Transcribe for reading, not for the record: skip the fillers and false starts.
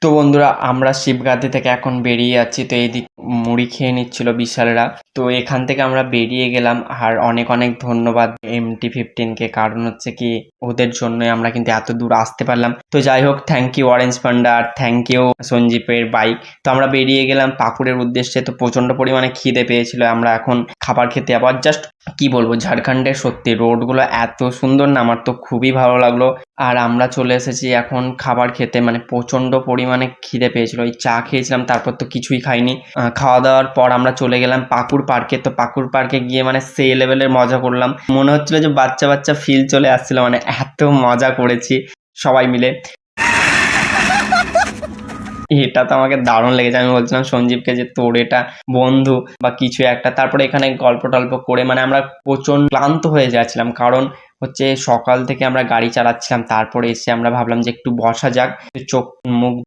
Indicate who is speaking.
Speaker 1: তো বন্ধুরা আমরা শিবগাতি থেকে এখন বেরিয়ে যাচ্ছি। তো এইদিক মুড়ি খেয়ে নিচ্ছিল বিশালরা। তো এখান থেকে আমরা বেরিয়ে গেলাম। আর অনেক অনেক ধন্যবাদ MT-15 কে, কারণ হচ্ছে কি ওদের জন্যই আমরা কিন্তু এত দূর আসতে পারলাম। তো যাই হোক, থ্যাংক ইউ অরেঞ্জ পান্ডা আর থ্যাংক ইউ সঞ্জীবের বাইক। তো আমরা বেরিয়ে গেলাম পাকুড়ের উদ্দেশ্যে। তো প্রচন্ড পরিমাণে খিদে পেয়েছিল, আমরা এখন খাবার খেতে আবার জাস্ট কি বলবো, ঝাড়খণ্ডের সত্যি রোডগুলো এত সুন্দর না, আমার তো খুবই ভালো লাগলো। আর আমরা চলে এসেছি এখন খাবার খেতে, মানে প্রচন্ড পরিমাণে খিদে পেয়েছিল। ওই চা খেয়েছিলাম, তারপর তো কিছুই খাইনি। খাওয়া দাওয়ার পর আমরা চলে গেলাম পাকুড় পার্কে। তো পাকুড় পার্কে গিয়ে মানে সেই লেভেলের মজা করলাম, মনে হচ্ছিল যে বাচ্চা বাচ্চা ফিল চলে আসছিল, মানে এত মজা করেছি সবাই মিলে। এটা তো আমাকে দারুণ লেগেছে। আমি বলছিলাম সঞ্জীবকে যে তোর এটা বন্ধু বা কিছু একটা। তারপরে এখানে গল্প টল্প করে মানে আমরা প্রচন্ড ক্লান্ত হয়ে যাচ্ছিলাম, কারণ হচ্ছে সকাল থেকে আমরা গাড়ি চালাচ্ছিলাম। তারপরে এসে আমরা ভাবলাম যে একটু বসা যাক, চোখ মুখ